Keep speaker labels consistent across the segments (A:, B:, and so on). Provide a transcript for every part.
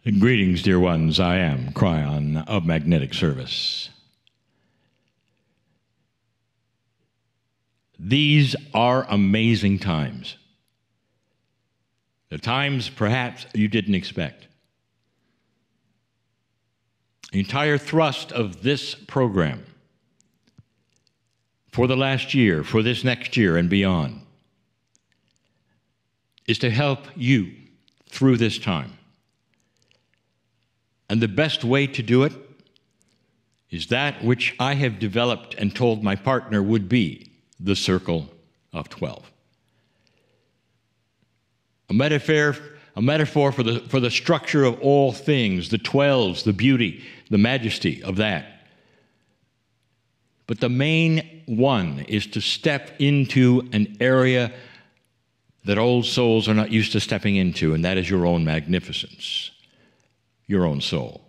A: Greetings, dear ones. I am Kryon of Magnetic Service. These are amazing times. The times perhaps you didn't expect. The entire thrust of this program for the last year, for this next year and beyond, is to help you through this time. And the best way to do it is that which I have developed and told my partner would be the Circle of 12. A metaphor for the structure of all things, the 12s, the beauty, the majesty of that. But the main one is to step into an area that old souls are not used to stepping into, and that is your own magnificence, your own soul.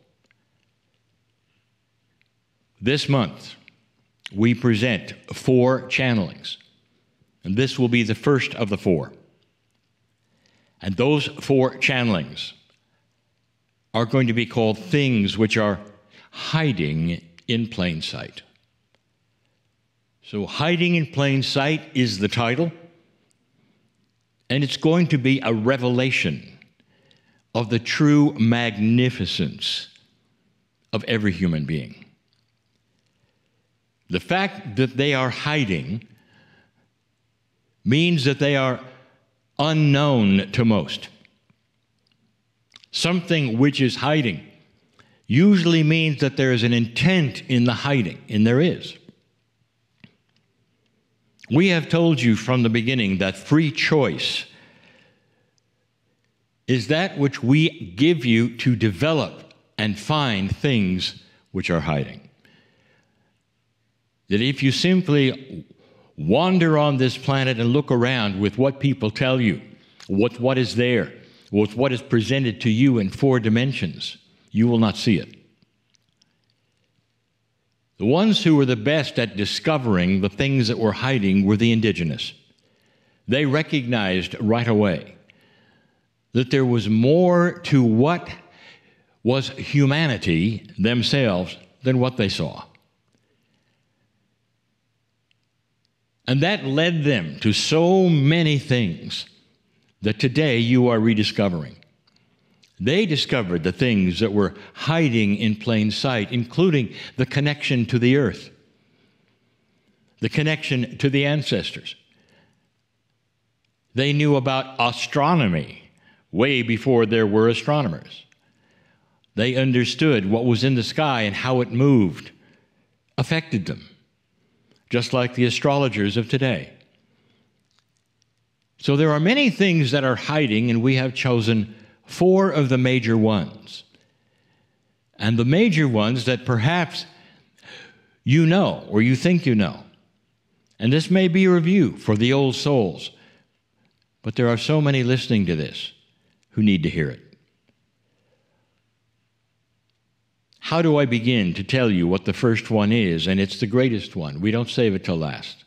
A: This month, we present 4 channelings, and this will be the first of the 4. And those 4 channelings are going to be called things which are hiding in plain sight. So hiding in plain sight is the title, and it's going to be a revelation of the true magnificence of every human being. The fact that they are hiding means that they are unknown to most. Something which is hiding usually means that there is an intent in the hiding, and there is. We have told you from the beginning that free choice is that which we give you to develop and find things which are hiding. That if you simply wander on this planet and look around with what people tell you, what is there, with what is presented to you in 4 dimensions, you will not see it. The ones who were the best at discovering the things that were hiding were the indigenous. They recognized right away that there was more to what was humanity themselves than what they saw. And that led them to so many things that today you are rediscovering. They discovered the things that were hiding in plain sight, including the connection to the earth, the connection to the ancestors. They knew about astronomy way before there were astronomers. They understood what was in the sky and how it moved, affected them, just like the astrologers of today. So there are many things that are hiding, and we have chosen 4 of the major ones. And the major ones that perhaps you know or you think you know. And this may be a review for the old souls, but there are so many listening to this who need to hear it. How do I begin to tell you what the first one is? And it's the greatest one. We don't save it till last.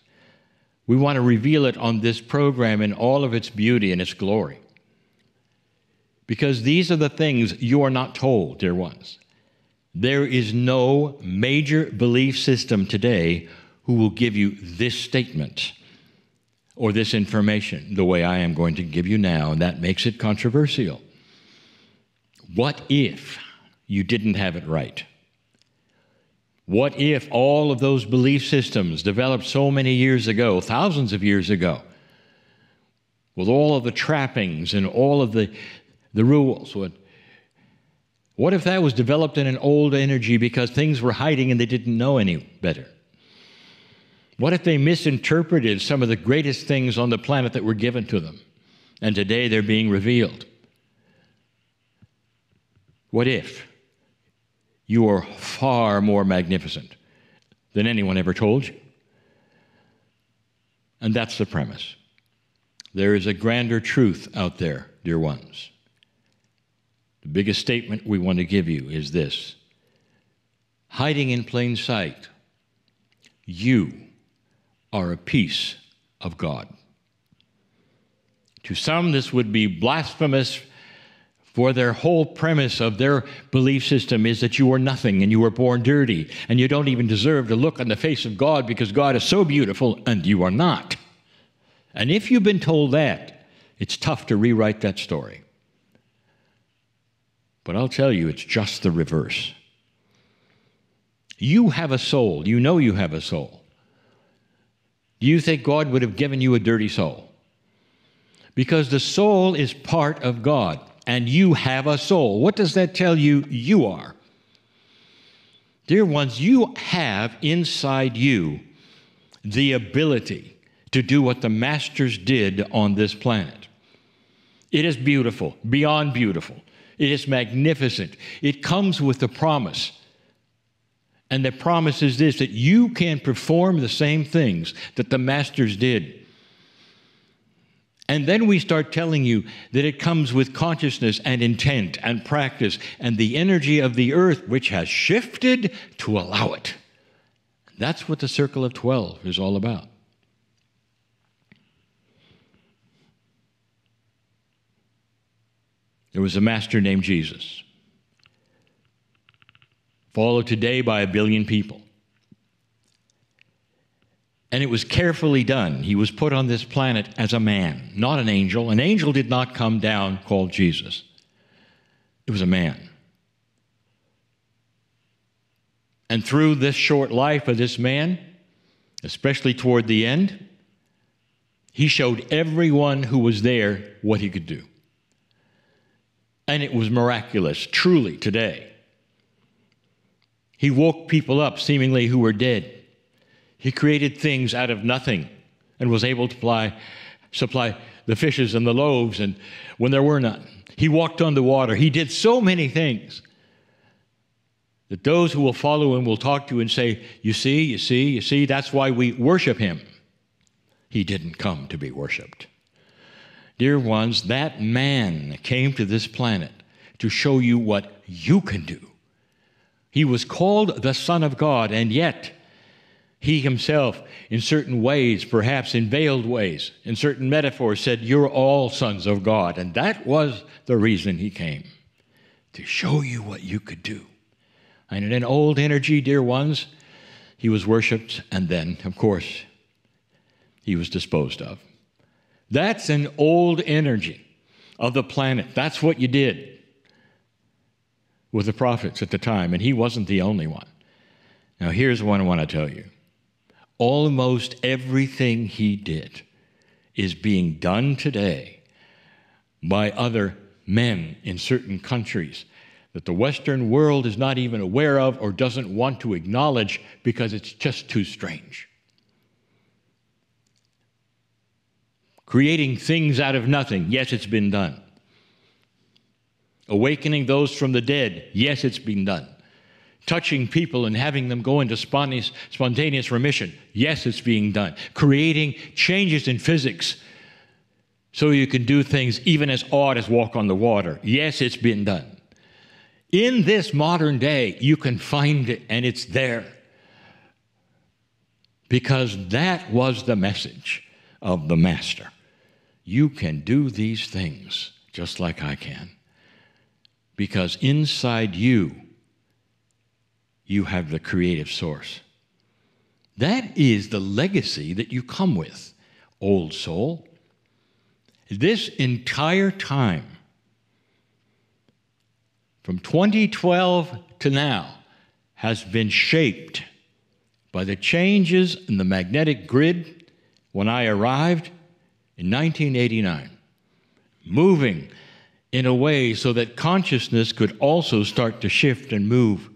A: We want to reveal it on this program in all of its beauty and its glory. Because these are the things you are not told, dear ones. There is no major belief system today who will give you this statement or this information the way I am going to give you now, and that makes it controversial. What if you didn't have it right? What if all of those belief systems developed so many years ago, thousands of years ago, with all of the trappings and all of the rules? What if that was developed in an old energy because things were hiding and they didn't know any better? What if they misinterpreted some of the greatest things on the planet that were given to them, and today they're being revealed? What if you are far more magnificent than anyone ever told you? And that's the premise. There is a grander truth out there, dear ones. The biggest statement we want to give you is this: hiding in plain sight, you are a piece of God. To some, this would be blasphemous For their whole premise of their belief system is that you are nothing and you were born dirty and you don't even deserve to look on the face of God because God is so beautiful and you are not. And if you've been told that, it's tough to rewrite that story. But I'll tell you, it's just the reverse. You have a soul. You know you have a soul. Do you think God would have given you a dirty soul? Because the soul is part of God, and you have a soul. What does that tell you you are? Dear ones, you have inside you the ability to do what the masters did on this planet. It is beautiful, beyond beautiful. It is magnificent. It comes with a promise. And the promise is this, that you can perform the same things that the masters did. And then we start telling you that it comes with consciousness and intent and practice and the energy of the earth, which has shifted to allow it. That's what the Circle of 12 is all about. There was a master named Jesus, followed today by 1 billion people. And it was carefully done. He was put on this planet as a man, not an angel. An angel did not come down called Jesus. It was a man. And through this short life of this man, especially toward the end, he showed everyone who was there what he could do. And it was miraculous, truly, today. He woke people up, seemingly, who were dead. He created things out of nothing and was able to supply the fishes and the loaves and when there were none. He walked on the water. He did so many things that those who will follow him will talk to and say, you see, that's why we worship him. He didn't come to be worshiped. Dear ones, that man came to this planet to show you what you can do. He was called the Son of God, and yet he himself, in certain ways, perhaps in veiled ways, in certain metaphors, said, you're all sons of God. And that was the reason he came, to show you what you could do. And in an old energy, dear ones, he was worshipped, and then, of course, he was disposed of. That's an old energy of the planet. That's what you did with the prophets at the time, and he wasn't the only one. Now, here's what I want to tell you. Almost everything he did is being done today by other men in certain countries that the Western world is not even aware of or doesn't want to acknowledge because it's just too strange. Creating things out of nothing, yes, it's been done. Awakening those from the dead, yes, it's been done. Touching people and having them go into spontaneous remission, yes, it's being done. Creating changes in physics so you can do things even as odd as walk on the water, yes, it's been done. In this modern day, you can find it and it's there. Because that was the message of the Master. You can do these things just like I can. Because inside you, you have the creative source. That is the legacy that you come with, old soul. This entire time, from 2012 to now, has been shaped by the changes in the magnetic grid when I arrived in 1989, moving in a way so that consciousness could also start to shift and move.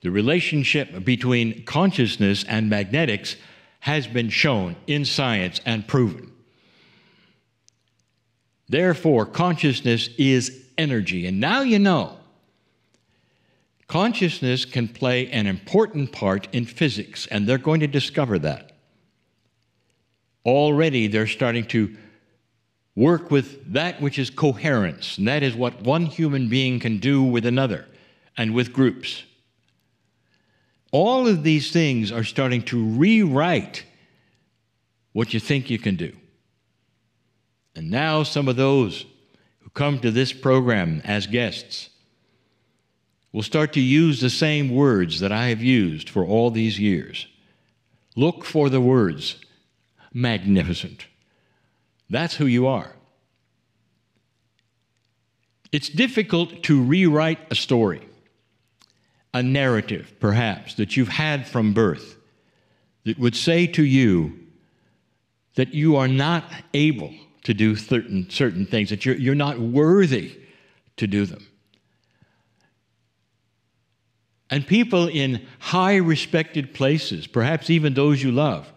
A: The relationship between consciousness and magnetics has been shown in science and proven. Therefore, consciousness is energy. And now you know, consciousness can play an important part in physics, and they're going to discover that. Already they're starting to work with that which is coherence, and that is what one human being can do with another and with groups. All of these things are starting to rewrite what you think you can do. And now some of those who come to this program as guests will start to use the same words that I have used for all these years. Look for the words, magnificent. That's who you are. It's difficult to rewrite a story, a narrative, perhaps, that you've had from birth that would say to you that you are not able to do certain things, that you're not worthy to do them. And people in high respected places, perhaps even those you love,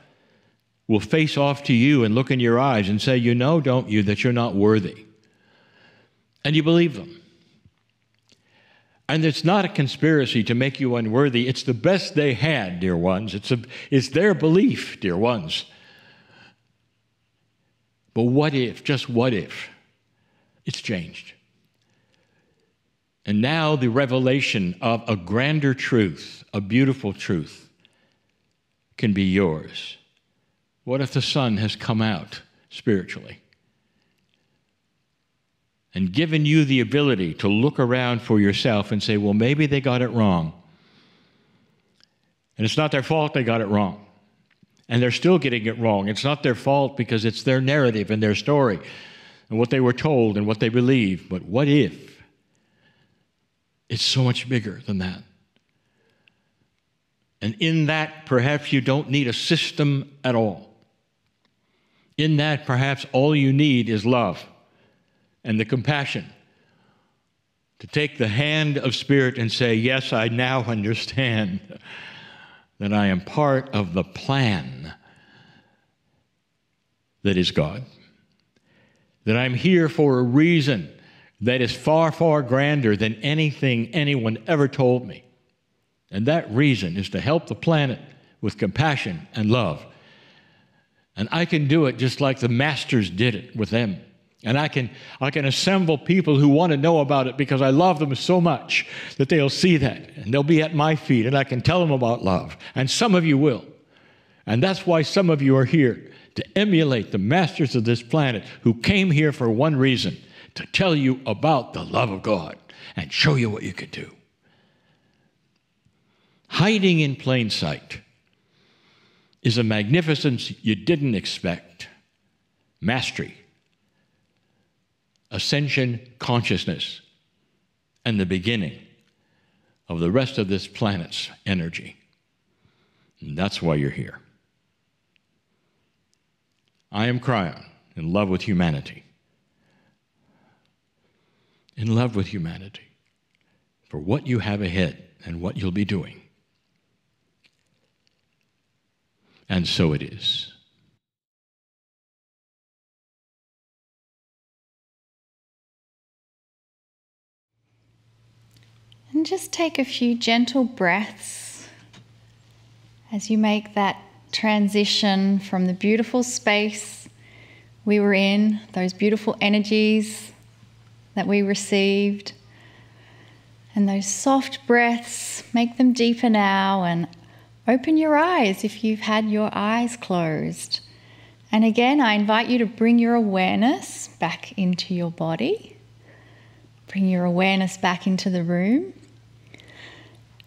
A: will face off to you and look in your eyes and say, you know, don't you, that you're not worthy. And you believe them. And it's not a conspiracy to make you unworthy. It's the best they had, dear ones. It's their belief, dear ones. But what if, just what if, it's changed? And now the revelation of a grander truth, a beautiful truth, can be yours. What if the sun has come out spiritually and given you the ability to look around for yourself and say, well, maybe they got it wrong. And it's not their fault they got it wrong. And they're still getting it wrong. It's not their fault because it's their narrative and their story and what they were told and what they believe. But what if it's so much bigger than that? And in that, perhaps you don't need a system at all. In that, perhaps all you need is love and the compassion to take the hand of Spirit and say, yes, I now understand that I am part of the plan that is God, that I'm here for a reason that is far, far grander than anything anyone ever told me. And that reason is to help the planet with compassion and love. And I can do it just like the masters did it with them. And I can assemble people who want to know about it because I love them so much that they'll see that and they'll be at my feet and I can tell them about love. And some of you will. And that's why some of you are here, to emulate the masters of this planet who came here for one reason, to tell you about the love of God and show you what you could do. Hiding in plain sight is a magnificence you didn't expect. Mastery, ascension consciousness, and the beginning of the rest of this planet's energy. And that's why you're here. I am Kryon, in love with humanity. In love with humanity for what you have ahead and what you'll be doing. And so it is.
B: And just take a few gentle breaths as you make that transition from the beautiful space we were in, those beautiful energies that we received, and those soft breaths, make them deeper now and open your eyes if you've had your eyes closed. And again, I invite you to bring your awareness back into your body. Bring your awareness back into the room.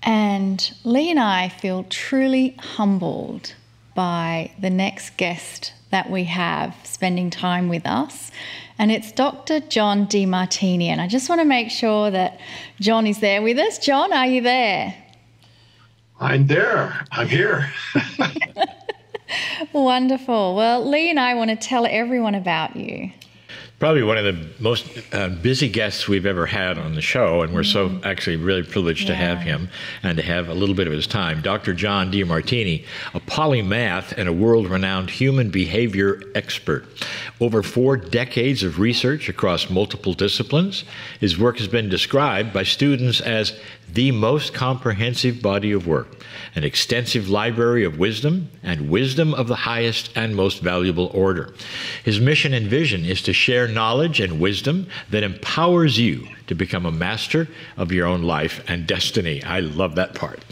B: And Lee and I feel truly humbled by the next guest that we have spending time with us. And it's Dr. John Demartini. And I just want to make sure that John is there with us. John, are you there?
C: I'm there. I'm here.
B: Wonderful. Well, Lee and I want to tell everyone about you.
A: Probably one of the most busy guests we've ever had on the show, and we're so actually really privileged to have him and to have a little bit of his time. Dr. John Demartini, a polymath and a world-renowned human behavior expert. Over 4 decades of research across multiple disciplines, his work has been described by students as the most comprehensive body of work, an extensive library of wisdom, and wisdom of the highest and most valuable order. His mission and vision is to share knowledge and wisdom that empowers you to become a master of your own life and destiny. I love that part.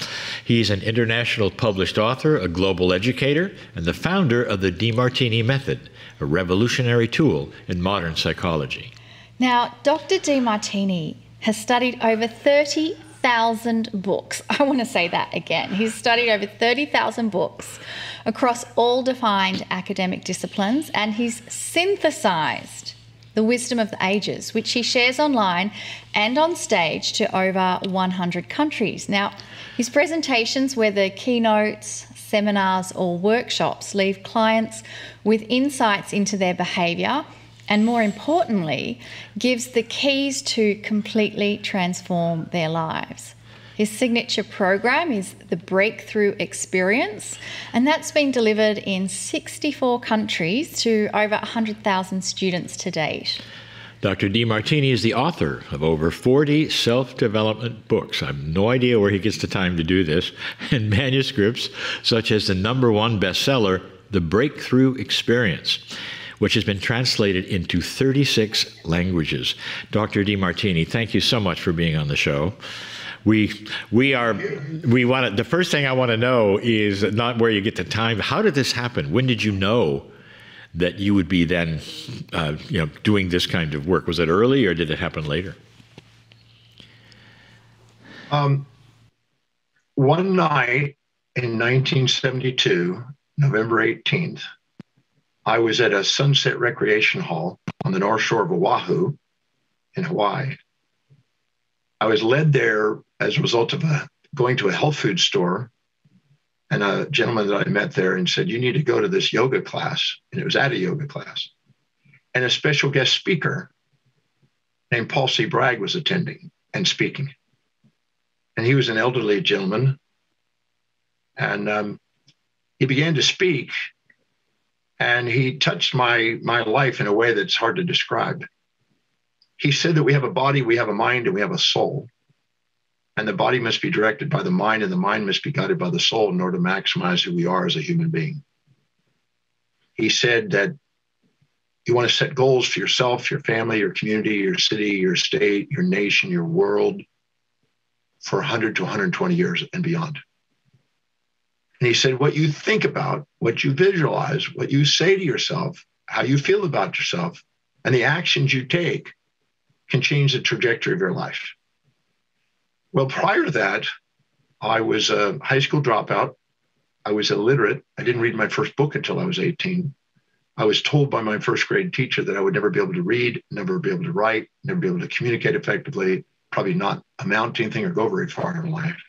A: He's an international published author, a global educator, and the founder of the Demartini method, a revolutionary tool in modern psychology.
B: Now, Dr. Demartini has studied over 30,000 books. I want to say that again. He's studied over 30,000 books across all defined academic disciplines, and he's synthesized the wisdom of the ages, which he shares online and on stage to over 100 countries. Now, his presentations, whether keynotes, seminars, or workshops, leave clients with insights into their behaviour, and more importantly, gives the keys to completely transform their lives. His signature program is the Breakthrough Experience, and that's been delivered in 64 countries to over 100,000 students to date.
A: Dr. Demartini is the author of over 40 self-development books. I have no idea where he gets the time to do this, and manuscripts such as the #1 bestseller, The Breakthrough Experience, which has been translated into 36 languages. Dr. Demartini, thank you so much for being on the show. The first thing I want to know is not where you get the time. How did this happen? When did you know that you would be then, doing this kind of work? Was it early or did it happen later?
C: One night in 1972, November 18th, I was at a Sunset Recreation Hall on the North Shore of Oahu in Hawaii. I was led there as a result of going to a health food store, and a gentleman that I met there and said, you need to go to this yoga class. And it was at a yoga class. And a special guest speaker named Paul C. Bragg was attending and speaking. And he was an elderly gentleman. And he began to speak, and he touched my life in a way that's hard to describe. He said that we have a body, we have a mind, and we have a soul. And the body must be directed by the mind, and the mind must be guided by the soul in order to maximize who we are as a human being. He said that you want to set goals for yourself, your family, your community, your city, your state, your nation, your world for 100 to 120 years and beyond. And he said, what you think about, what you visualize, what you say to yourself, how you feel about yourself, and the actions you take can change the trajectory of your life. Well, prior to that, I was a high school dropout. I was illiterate. I didn't read my first book until I was 18. I was told by my first grade teacher that I would never be able to read, never be able to write, never be able to communicate effectively, probably not amount to anything or go very far in life.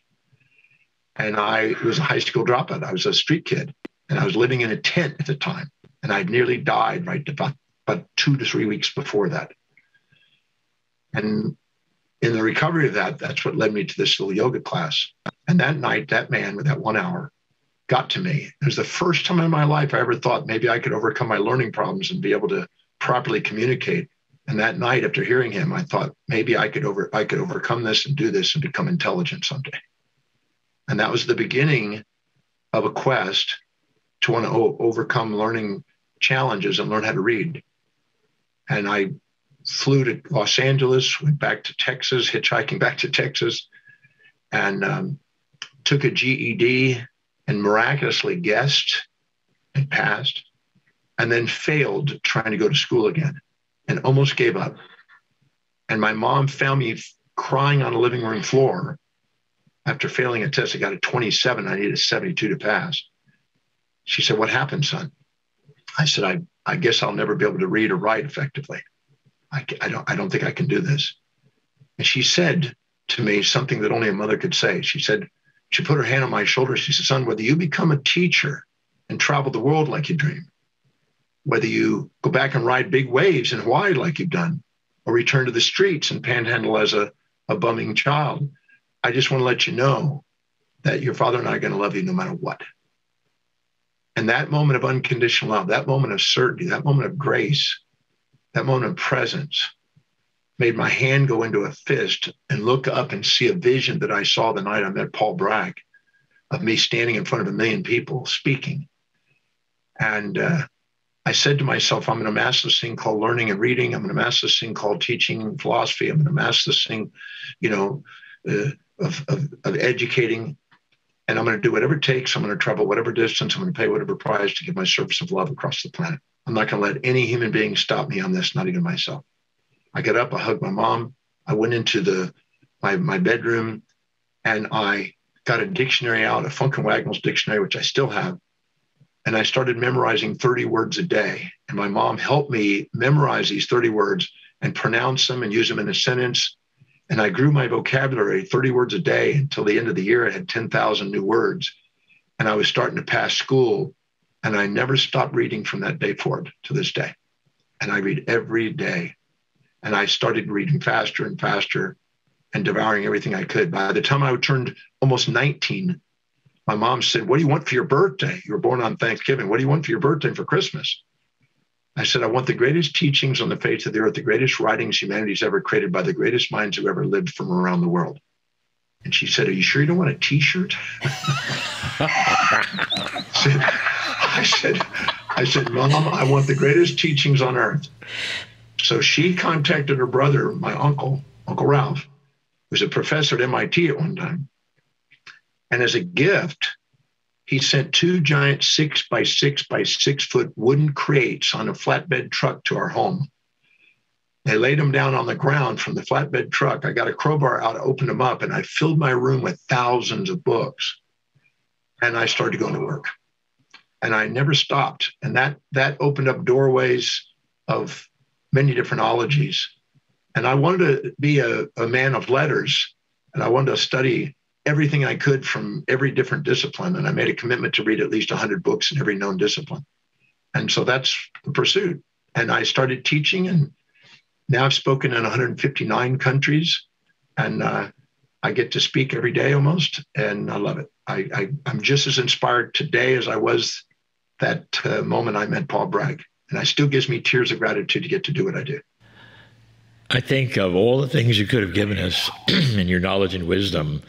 C: And I was a high school dropout. I was a street kid, and I was living in a tent at the time. And I'd nearly died about 2 to 3 weeks before that. And in the recovery of that, that's what led me to this little yoga class. And that night, that man with that 1 hour got to me. It was the first time in my life I ever thought maybe I could overcome my learning problems and be able to properly communicate. And that night, after hearing him, I thought maybe I could overcome this and do this and become intelligent someday. And that was the beginning of a quest to want to overcome learning challenges and learn how to read. And I flew to Los Angeles, went back to Texas, hitchhiking back to Texas, and took a GED and miraculously guessed and passed, and then failed trying to go to school again and almost gave up. And my mom found me crying on the living room floor after failing a test. I got a 27. I needed a 72 to pass. She said, what happened, son? I said, I guess I'll never be able to read or write effectively. I don't think I can do this. And she said to me something that only a mother could say. She put her hand on my shoulder. She said, son, whether you become a teacher and travel the world like you dream, whether you go back and ride big waves in Hawaii like you've done, or return to the streets and panhandle as a bumming child, I just want to let you know that your father and I are going to love you no matter what. And that moment of unconditional love, that moment of certainty, that moment of grace, that moment of presence made my hand go into a fist and look up and see a vision that I saw the night I met Paul Bragg of me standing in front of 1 million people speaking. And I said to myself, I'm going to master this thing called learning and reading. I'm going to master this thing called teaching and philosophy. I'm going to master this thing, of educating. And I'm going to do whatever it takes. I'm going to travel whatever distance. I'm going to pay whatever price to give my service of love across the planet. I'm not going to let any human being stop me on this, not even myself. I got up, I hugged my mom. I went into my bedroom, and I got a dictionary out, a Funk and Wagnalls dictionary, which I still have. And I started memorizing 30 words a day. And my mom helped me memorize these 30 words and pronounce them and use them in a sentence. And I grew my vocabulary 30 words a day until the end of the year. I had 10,000 new words. And I was starting to pass school. And I never stopped reading from that day forward to this day. And I read every day. And I started reading faster and faster and devouring everything I could. By the time I turned almost 19, my mom said, "What do you want for your birthday? You were born on Thanksgiving. What do you want for your birthday and for Christmas?" I said, "I want the greatest teachings on the face of the earth, the greatest writings humanity's ever created by the greatest minds who ever lived from around the world." And she said, "Are you sure you don't want a T-shirt?" I said, "Mom, I want the greatest teachings on earth." So she contacted her brother, my uncle Ralph, who was a professor at MIT at one time. And as a gift, he sent 2 giant 6 by 6 by 6 foot wooden crates on a flatbed truck to our home. They laid them down on the ground from the flatbed truck. I got a crowbar out, opened them up, and I filled my room with thousands of books. And I started going to work. And I never stopped. And that opened up doorways of many different ologies. And I wanted to be a man of letters, and I wanted to study everything I could from every different discipline. And I made a commitment to read at least 100 books in every known discipline. And so that's the pursuit. And I started teaching, and now I've spoken in 159 countries, and I get to speak every day almost, and I love it. I'm just as inspired today as I was that moment I met Paul Bragg. And it still gives me tears of gratitude to get to do what I do.
A: I think of all the things you could have given us in your knowledge and wisdom,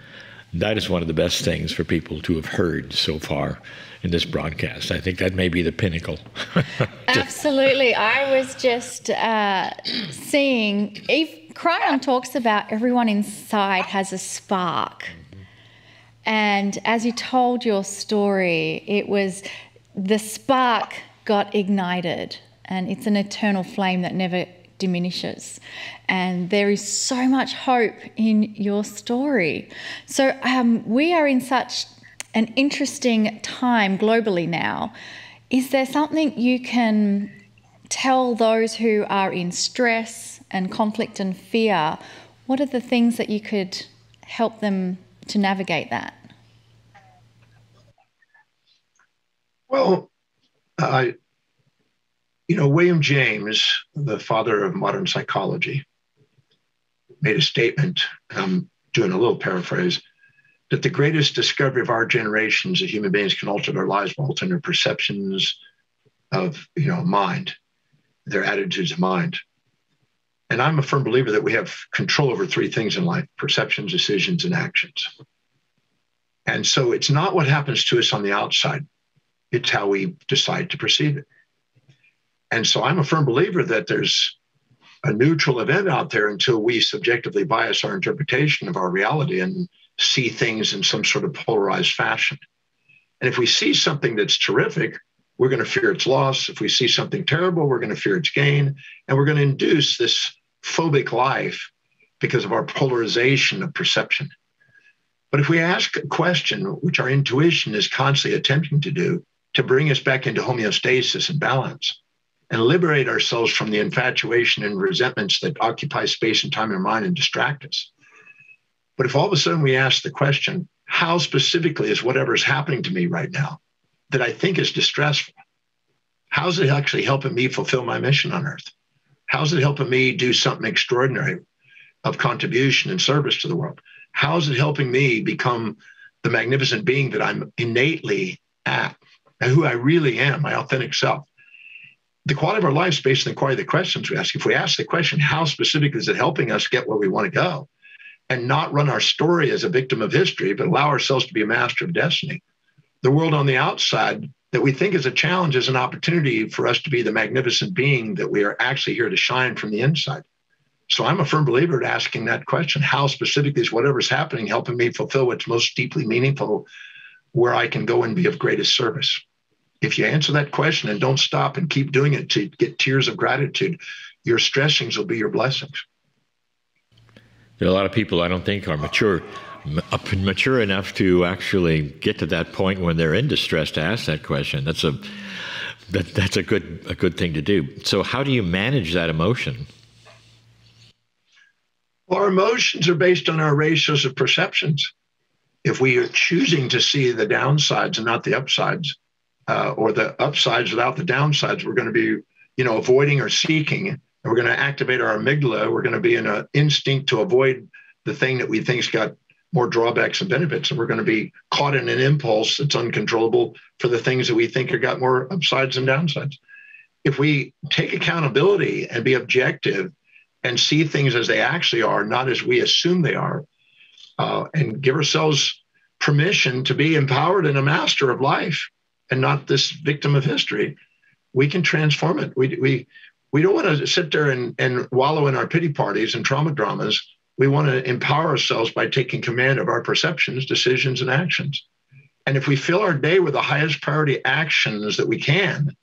A: that is one of the best things for people to have heard so far in this broadcast. I think that may be the pinnacle.
B: Absolutely. I was just seeing, Kryon talks about everyone inside has a spark. And as you told your story, it was the spark got ignited, and it's an eternal flame that never diminishes. And there is so much hope in your story. So we are in such an interesting time globally now. Is there something you can tell those who are in stress and conflict and fear? What are the things that you could help them to navigate that?
C: Well, William James, the father of modern psychology, made a statement, I'm doing a little paraphrase, that the greatest discovery of our generation is that human beings can alter their lives by altering their perceptions of, mind, their attitudes of mind. And I'm a firm believer that we have control over 3 things in life: perceptions, decisions, and actions. And so it's not what happens to us on the outside. It's how we decide to perceive it. And so I'm a firm believer that there's a neutral event out there until we subjectively bias our interpretation of our reality and see things in some sort of polarized fashion. And if we see something that's terrific, we're going to fear its loss. If we see something terrible, we're going to fear its gain. And we're going to induce this phobic life because of our polarization of perception. But if we ask a question, which our intuition is constantly attempting to do, to bring us back into homeostasis and balance, and liberate ourselves from the infatuation and resentments that occupy space and time in our mind and distract us. But if all of a sudden we ask the question, how specifically is whatever's happening to me right now that I think is distressful, how's it actually helping me fulfill my mission on earth? How's it helping me do something extraordinary of contribution and service to the world? How is it helping me become the magnificent being that I'm innately at and who I really am, my authentic self? The quality of our life is based on the quality of the questions we ask. If we ask the question, how specific is it helping us get where we want to go, and not run our story as a victim of history, but allow ourselves to be a master of destiny, the world on the outside that we think is a challenge is an opportunity for us to be the magnificent being that we are actually here to shine from the inside. So I'm a firm believer in asking that question, how specifically is whatever's happening helping me fulfill what's most deeply meaningful, where I can go and be of greatest service? If you answer that question and don't stop and keep doing it to get tears of gratitude, your stressings will be your blessings.
A: There are a lot of people I don't think are mature enough to actually get to that point when they're in distress to ask that question. That's a good thing to do. So how do you manage that emotion?
C: Well, our emotions are based on our ratios of perceptions. If we are choosing to see the downsides and not the upsides, or the upsides without the downsides, we're going to be, avoiding or seeking, and we're going to activate our amygdala. We're going to be in an instinct to avoid the thing that we think's got more drawbacks and benefits, and we're going to be caught in an impulse that's uncontrollable for the things that we think have got more upsides and downsides. If we take accountability and be objective and see things as they actually are, not as we assume they are, and give ourselves permission to be empowered and a master of life and not this victim of history, we can transform it. We don't want to sit there and wallow in our pity parties and trauma dramas. We want to empower ourselves by taking command of our perceptions, decisions, and actions. And if we fill our day with the highest priority actions that we can,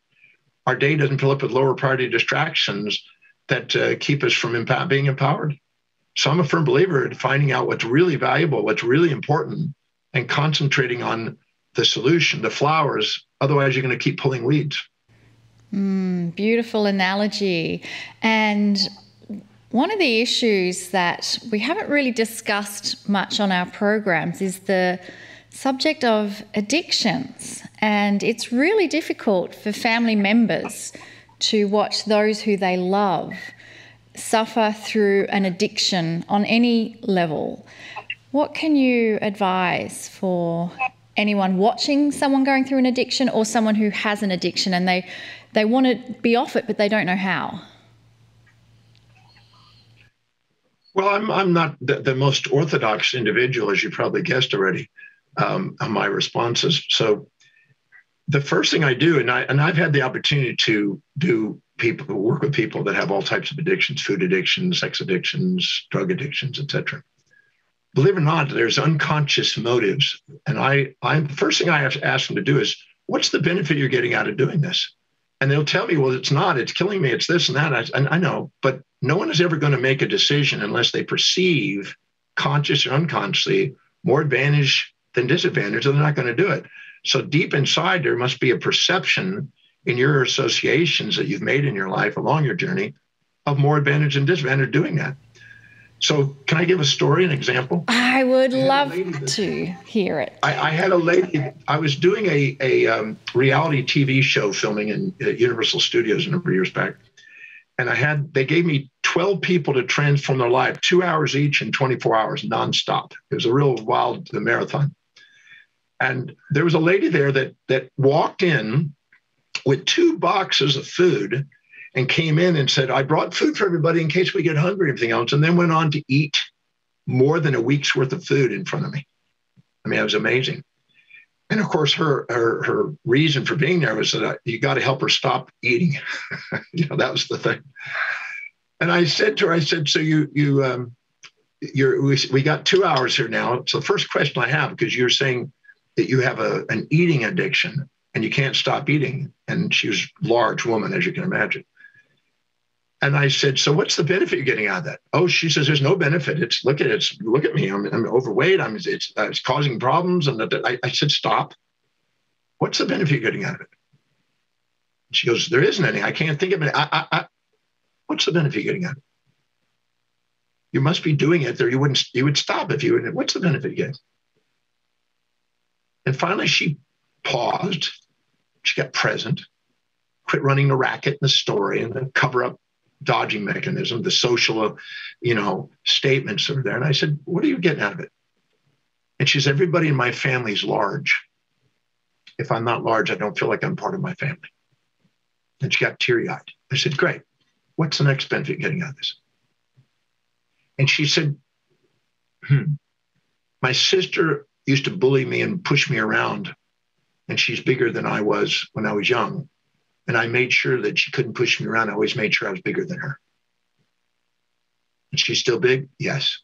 C: our day doesn't fill up with lower priority distractions that keep us from being empowered. So I'm a firm believer in finding out what's really valuable, what's really important, and concentrating on the solution, the flowers. Otherwise, you're going to keep pulling weeds.
B: Beautiful analogy. And one of the issues that we haven't really discussed much on our programs is the subject of addictions. And it's really difficult for family members to watch those who they love suffer through an addiction on any level. What can you advise for anyone watching someone going through an addiction, or someone who has an addiction and they want to be off it, but they don't know how?
C: Well, I'm not the most orthodox individual, as you probably guessed already, on my responses. So the first thing I do, and I've had the opportunity to work with people that have all types of addictions: food addictions, sex addictions, drug addictions, etc. Believe it or not, there's unconscious motives. And the first thing I have to ask them to do is, what's the benefit you're getting out of doing this? And they'll tell me, well, it's not, it's killing me, it's this and that. And I know, but no one is ever going to make a decision unless they perceive, conscious or unconsciously, more advantage than disadvantage, or they're not going to do it. So deep inside, there must be a perception in your associations that you've made in your life along your journey of more advantage than disadvantage doing that. So can I give a story, an example?
B: I would love to hear it.
C: I had a lady, I was doing a reality TV show filming in Universal Studios a number of years back. And they gave me 12 people to transform their life, 2 hours each in 24 hours, nonstop. It was a real wild marathon. And there was a lady there that walked in with 2 boxes of food and came in and said, I brought food for everybody in case we get hungry and everything else, and then went on to eat more than a week's worth of food in front of me. I mean, it was amazing. And of course, her reason for being there was that you got to help her stop eating. That was the thing. And I said to her, so we got 2 hours here now. So the first question I have, because you're saying that you have an eating addiction and you can't stop eating. And she was a large woman, as you can imagine. And I said, so what's the benefit you're getting out of that? Oh, she says, there's no benefit. Look at me. I'm overweight. It's causing problems. And I said, stop. What's the benefit you're getting out of it? She goes, there isn't any. I can't think of it. What's the benefit you're getting out of it? You must be doing it there. You would stop if you wouldn't. What's the benefit you're getting? And finally, she paused. She got present, quit running the racket and the story and the cover-up dodging mechanism, the social, statements that are there. And I said, what are you getting out of it? And she said, everybody in my family is large. If I'm not large, I don't feel like I'm part of my family. And she got teary-eyed. I said, great. What's the next benefit you're getting out of this? And she said, my sister used to bully me and push me around, and she's bigger than I was when I was young. And I made sure that she couldn't push me around. I always made sure I was bigger than her. And she's still big? Yes.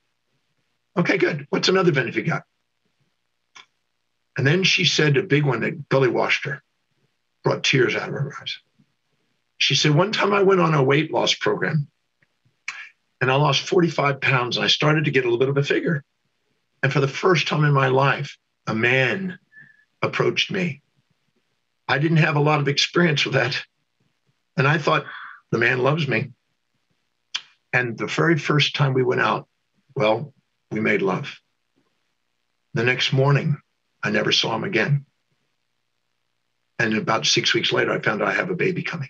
C: Okay, good. What's another benefit you got? And then she said a big one that gully washed her, brought tears out of her eyes. She said, one time I went on a weight loss program and I lost 45 pounds and I started to get a little bit of a figure. And for the first time in my life, a man approached me. I didn't have a lot of experience with that. And I thought, the man loves me. And the very first time we went out, well, we made love. The next morning, I never saw him again. And about 6 weeks later, I found out I have a baby coming.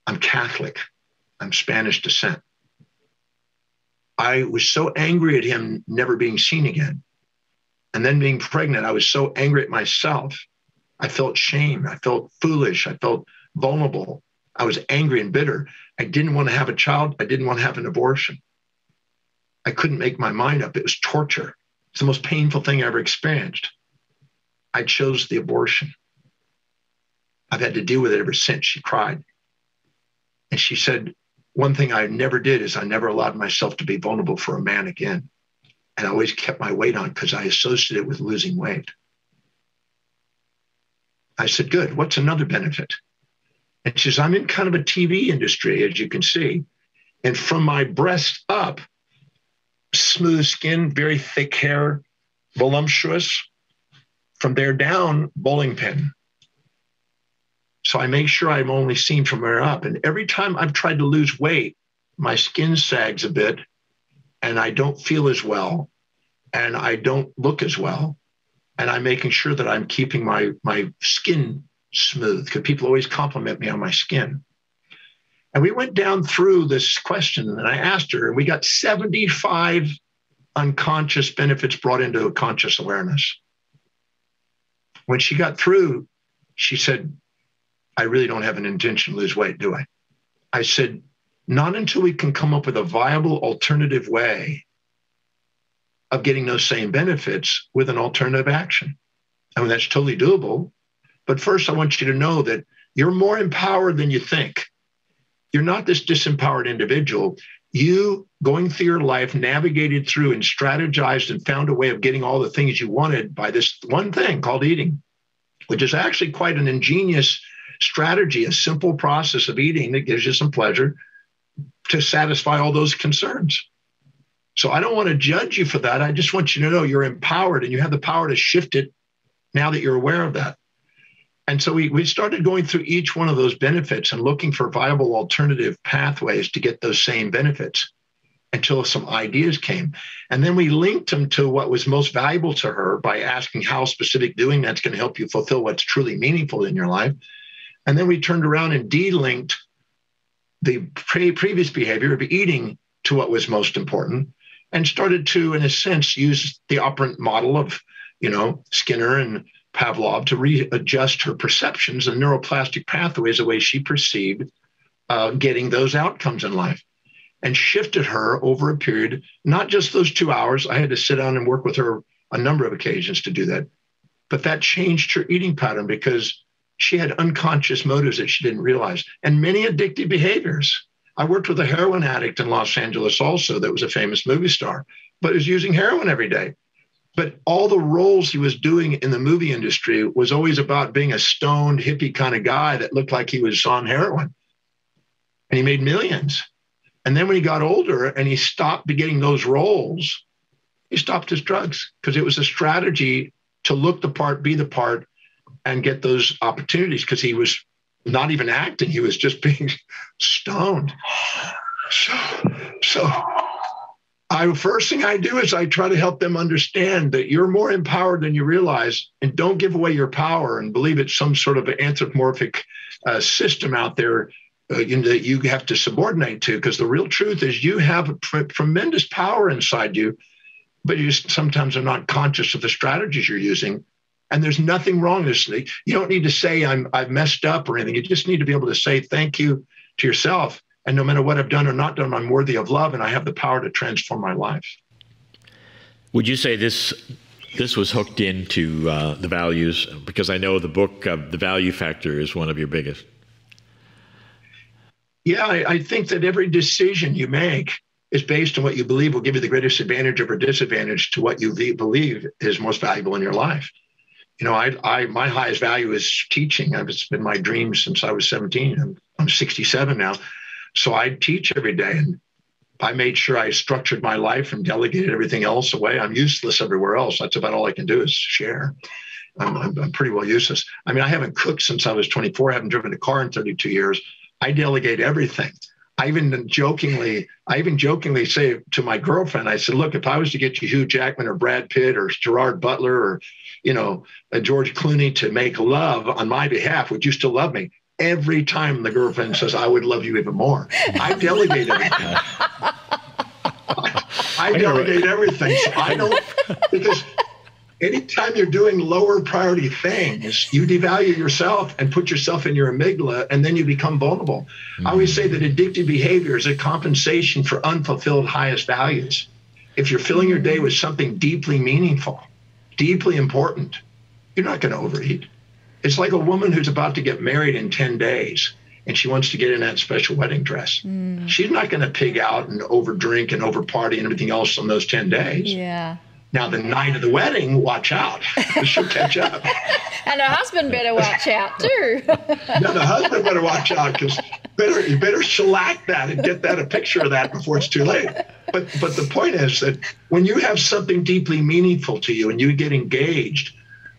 C: I'm Catholic. I'm Spanish descent. I was so angry at him never being seen again. And then being pregnant, I was so angry at myself. I felt shame. I felt foolish. I felt vulnerable. I was angry and bitter. I didn't want to have a child. I didn't want to have an abortion. I couldn't make my mind up. It was torture. It's the most painful thing I ever experienced. I chose the abortion. I've had to deal with it ever since. She cried. And she said, one thing I never did is I never allowed myself to be vulnerable for a man again. And I always kept my weight on because I associated it with losing weight. I said, good. What's another benefit? And she says, I'm in kind of a TV industry, as you can see. And from my breast up, smooth skin, very thick hair, voluptuous. From there down, bowling pin. So I make sure I'm only seen from there up. And every time I've tried to lose weight, my skin sags a bit and I don't feel as well and I don't look as well. And I'm making sure that I'm keeping my skin smooth because people always compliment me on my skin. And we went down through this question and I asked her, and we got 75 unconscious benefits brought into a conscious awareness. When she got through, she said, I really don't have an intention to lose weight, do I? I said, not until we can come up with a viable alternative way of getting those same benefits with an alternative action. I mean, that's totally doable. But first, I want you to know that you're more empowered than you think. You're not this disempowered individual. You, going through your life, navigated through and strategized and found a way of getting all the things you wanted by this one thing called eating, which is actually quite an ingenious strategy, a simple process of eating that gives you some pleasure to satisfy all those concerns. So I don't want to judge you for that. I just want you to know you're empowered and you have the power to shift it now that you're aware of that. And so we started going through each one of those benefits and looking for viable alternative pathways to get those same benefits until some ideas came. And then we linked them to what was most valuable to her by asking how specific doing that's going to help you fulfill what's truly meaningful in your life. And then we turned around and de-linked the previous behavior of eating to what was most important and started to, in a sense, use the operant model of, Skinner and Pavlov to readjust her perceptions and neuroplastic pathways the way she perceived getting those outcomes in life and shifted her over a period, not just those 2 hours. I had to sit down and work with her a number of occasions to do that. But that changed her eating pattern because she had unconscious motives that she didn't realize and many addictive behaviors. I worked with a heroin addict in Los Angeles also that was a famous movie star, but was using heroin every day. But all the roles he was doing in the movie industry was always about being a stoned hippie kind of guy that looked like he was on heroin. And he made millions. And then when he got older and he stopped getting those roles, he stopped his drugs because it was a strategy to look the part, be the part, and get those opportunities because he was not even acting. He was just being stoned. So first thing I do is I try to help them understand that you're more empowered than you realize, and don't give away your power and believe it's some sort of anthropomorphic system out there that you have to subordinate to, because the real truth is you have a tremendous power inside you, but you just sometimes are not conscious of the strategies you're using. And there's nothing wrong. You don't need to say I've messed up or anything. You just need to be able to say thank you to yourself. And no matter what I've done or not done, I'm worthy of love and I have the power to transform my life.
A: Would you say this was hooked into the values? Because I know the book, The Value Factor, is one of your biggest.
C: Yeah, I think that every decision you make is based on what you believe will give you the greatest advantage or disadvantage to what you believe is most valuable in your life. My highest value is teaching. It's been my dream since I was 17. I'm 67 now. So I teach every day. And I made sure I structured my life and delegated everything else away. I'm useless everywhere else. That's about all I can do is share. I'm pretty well useless. I mean, I haven't cooked since I was 24. I haven't driven a car in 32 years. I delegate everything. I even jokingly say to my girlfriend, I said, look, if I was to get you Hugh Jackman or Brad Pitt or Gerard Butler or, George Clooney to make love on my behalf, would you still love me? Every time the girlfriend says, I would love you even more. I delegate everything. I delegate everything. So I don't, because anytime you're doing lower priority things, you devalue yourself and put yourself in your amygdala, and then you become vulnerable. Mm-hmm. I always say that addictive behavior is a compensation for unfulfilled highest values. If you're filling your day with something deeply meaningful, deeply important, you're not going to overeat. It's like a woman who's about to get married in 10 days and she wants to get in that special wedding dress. Mm. She's not going to pig out and overdrink and overparty and everything else on those 10 days.
B: Yeah.
C: Now, the night of the wedding, watch out. She'll catch up.
B: And her husband better watch out, too.
C: No, the husband better watch out, because you better shellac that and get a picture of that before it's too late. But the point is that when you have something deeply meaningful to you and you get engaged,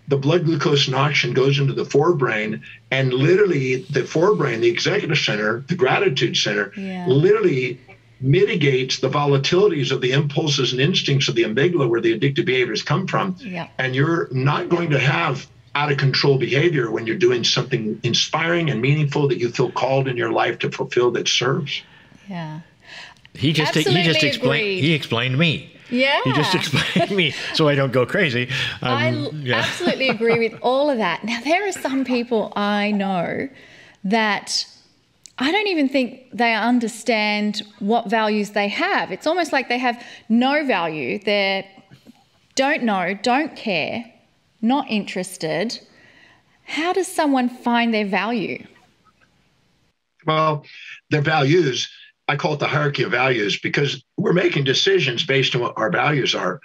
C: the blood glucose and oxygen goes into the forebrain, and literally the forebrain, the executive center, the gratitude center, literally mitigates the volatilities of the impulses and instincts of the amygdala where the addictive behaviors come from. Yeah. And you're not going to have out of control behavior when you're doing something inspiring and meaningful that you feel called in your life to fulfill, that serves.
B: Yeah.
A: He explained me.
B: Yeah.
A: He just explained me so I don't go crazy.
B: I absolutely agree with all of that. Now, there are some people I know that I don't even think they understand what values they have. It's almost like they have no value. They don't know, don't care, not interested. How does someone find their value?
C: Well, their values, I call it the hierarchy of values, because we're making decisions based on what our values are.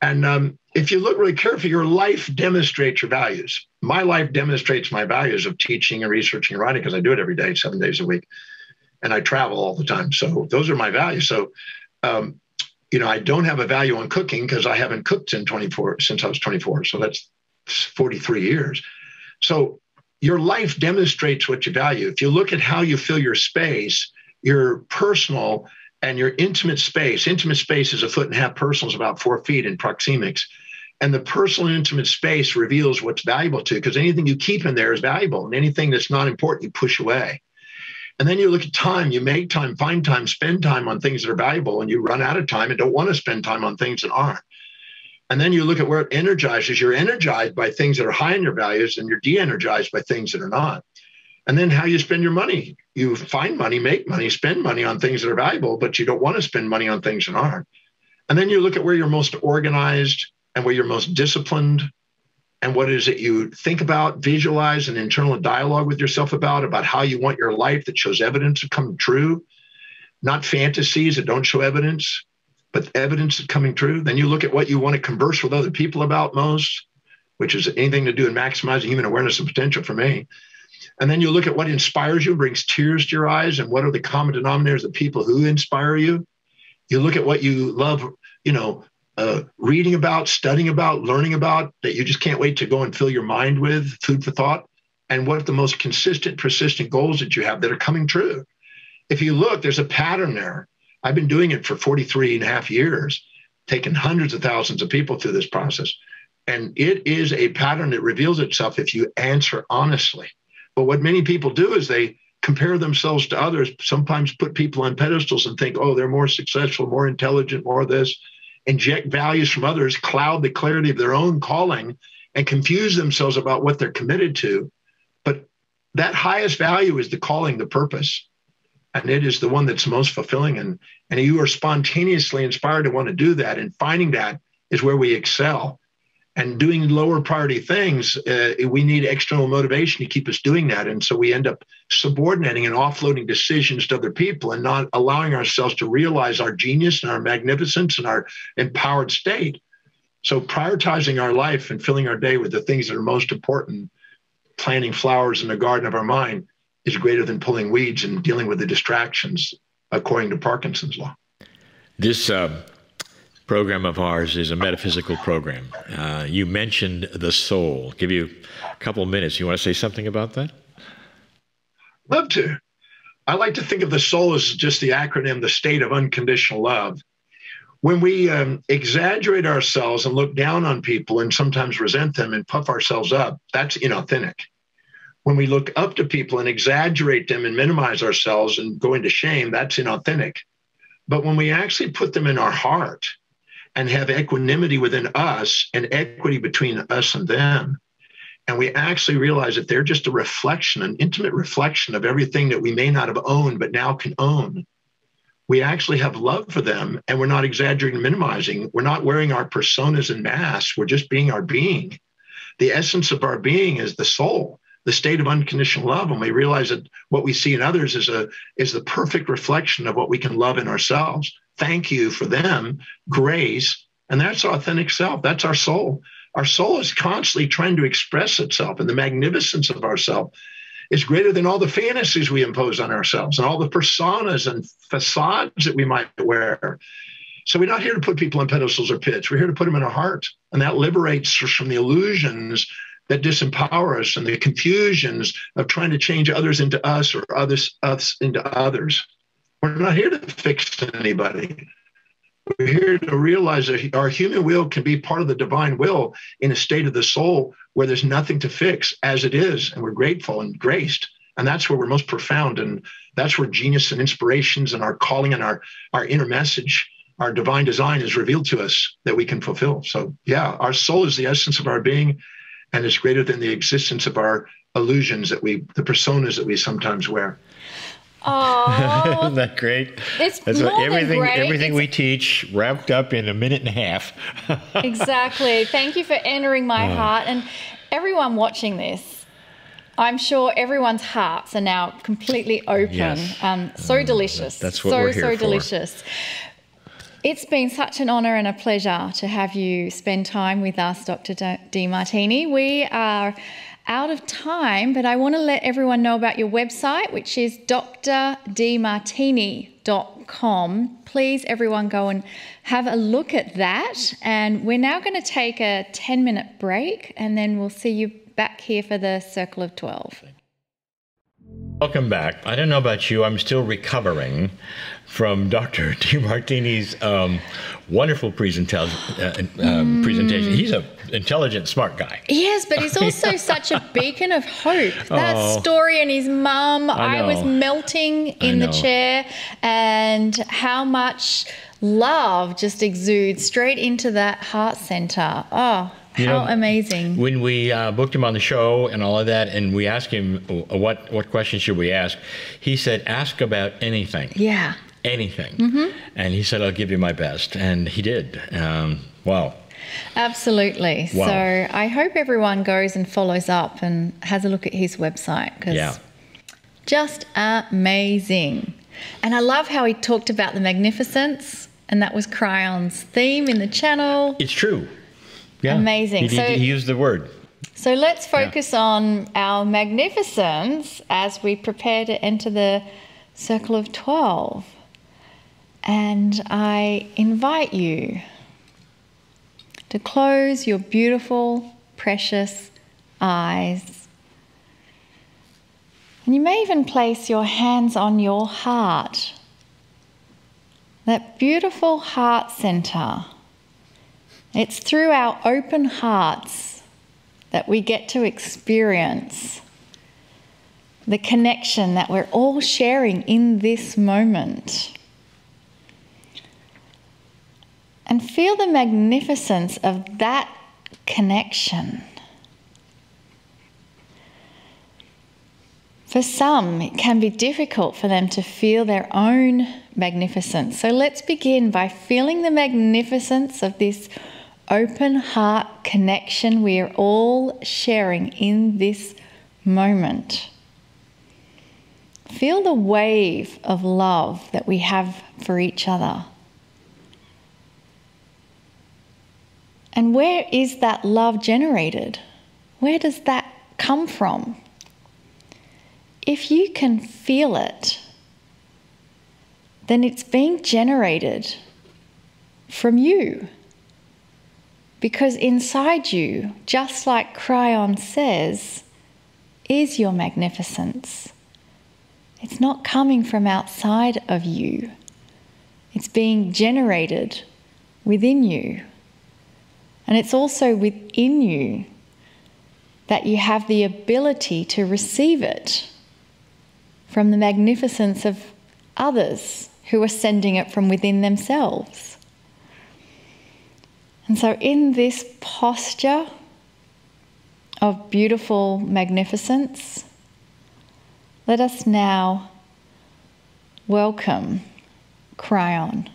C: And if you look really carefully, your life demonstrates your values. My life demonstrates my values of teaching and researching and writing, because I do it every day, 7 days a week. And I travel all the time. So those are my values. So, I don't have a value on cooking because I haven't cooked since I was 24. So that's 43 years. So your life demonstrates what you value. If you look at how you fill your space, your personal and your intimate space is 1.5 feet, personal is about 4 feet in proxemics. And the personal and intimate space reveals what's valuable to you, because anything you keep in there is valuable, and anything that's not important, you push away. And then you look at time, you make time, find time, spend time on things that are valuable, and you run out of time and don't want to spend time on things that aren't. And then you look at where it energizes. You're energized by things that are high in your values, and you're de-energized by things that are not. And then how you spend your money. You find money, make money, spend money on things that are valuable, but you don't want to spend money on things that aren't. And then you look at where you're most organized and where you're most disciplined, and what is it you think about, visualize, an internal dialogue with yourself about how you want your life that shows evidence of coming true, not fantasies that don't show evidence, but evidence of coming true. Then you look at what you want to converse with other people about most, which is anything to do in maximizing human awareness and potential for me. And then you look at what inspires you, brings tears to your eyes, and what are the common denominators of people who inspire you. You look at what you love, reading about, studying about, learning about, that you just can't wait to go and fill your mind with, food for thought, and what are the most consistent, persistent goals that you have that are coming true. If you look, there's a pattern there. I've been doing it for 43 and a half years, taking hundreds of thousands of people through this process. And it is a pattern that reveals itself if you answer honestly. But what many people do is they compare themselves to others, sometimes put people on pedestals and think, oh, they're more successful, more intelligent, more this, inject values from others, cloud the clarity of their own calling, and confuse themselves about what they're committed to. But that highest value is the calling, the purpose. And it is the one that's most fulfilling. And you are spontaneously inspired to want to do that. And finding that is where we excel. And doing lower priority things, we need external motivation to keep us doing that. And so we end up subordinating and offloading decisions to other people and not allowing ourselves to realize our genius and our magnificence and our empowered state. So prioritizing our life and filling our day with the things that are most important, planting flowers in the garden of our mind, is greater than pulling weeds and dealing with the distractions, according to Parkinson's law.
A: This program of ours is a metaphysical program. You mentioned the soul. I'll give you a couple of minutes. You want to say something about that?
C: Love to. I like to think of the soul as just the acronym, the state of unconditional love. When we exaggerate ourselves and look down on people and sometimes resent them and puff ourselves up, that's inauthentic. When we look up to people and exaggerate them and minimize ourselves and go into shame, that's inauthentic. But when we actually put them in our heart and have equanimity within us and equity between us and them, and we actually realize that they're just a reflection, an intimate reflection of everything that we may not have owned but now can own, we actually have love for them, and we're not exaggerating and minimizing. We're not wearing our personas and masks. We're just being our being. The essence of our being is the soul, the state of unconditional love. And we realize that what we see in others is the perfect reflection of what we can love in ourselves. Thank you for them, grace. And that's our authentic self. That's our soul. Our soul is constantly trying to express itself, and the magnificence of ourself is greater than all the fantasies we impose on ourselves and all the personas and facades that we might wear. So we're not here to put people on pedestals or pits. We're here to put them in our heart. And that liberates us from the illusions that disempower us and the confusions of trying to change others into us or us into others. We're not here to fix anybody. We're here to realize that our human will can be part of the divine will in a state of the soul where there's nothing to fix as it is. And we're grateful and graced. And that's where we're most profound. And that's where genius and inspirations and our calling and our inner message, our divine design is revealed to us that we can fulfill. So yeah, our soul is the essence of our being, and it's greater than the existence of our illusions the personas that we sometimes wear.
B: Oh,
A: isn't that great?
B: It's
A: That's
B: more
A: everything,
B: than great.
A: Everything we teach wrapped up in a minute and a half.
B: Exactly. Thank you for entering my heart. And everyone watching this, I'm sure everyone's hearts are now completely open.
A: Yes.
B: So delicious.
A: That's what we're here for.
B: So delicious. It's been such an honor and a pleasure to have you spend time with us, Dr. Demartini. We are out of time, but I want to let everyone know about your website, which is drdemartini.com. Please, everyone, go and have a look at that. And we're now going to take a 10-minute break, and then we'll see you back here for the Circle of 12.
A: Welcome back. I don't know about you, I'm still recovering from Dr. Demartini's wonderful presentation. He's an intelligent, smart guy.
B: Yes, but he's also such a beacon of hope. That story and his mum, I was melting in the chair, and how much love just exudes straight into that heart center. Oh, how amazing.
A: When we booked him on the show and all of that, and we asked him what questions should we ask, he said, ask about anything.
B: Yeah.
A: Anything. And he said, I'll give you my best. And he did. Wow.
B: Absolutely.
A: Wow.
B: So I hope everyone goes and follows up and has a look at his website, because just amazing. And I love how he talked about the magnificence, and that was Kryon's theme in the channel.
A: It's true. Yeah.
B: Amazing.
A: He used the word.
B: So let's focus on our magnificence as we prepare to enter the Circle of 12. And I invite you to close your beautiful, precious eyes. And you may even place your hands on your heart, that beautiful heart center. It's through our open hearts that we get to experience the connection that we're all sharing in this moment. And feel the magnificence of that connection. For some, it can be difficult for them to feel their own magnificence. So let's begin by feeling the magnificence of this open heart connection we are all sharing in this moment. Feel the wave of love that we have for each other. And where is that love generated? Where does that come from? If you can feel it, then it's being generated from you. Because inside you, just like Kryon says, is your magnificence. It's not coming from outside of you. It's being generated within you. And it's also within you that you have the ability to receive it from the magnificence of others who are sending it from within themselves. And so in this posture of beautiful magnificence, let us now welcome Kryon.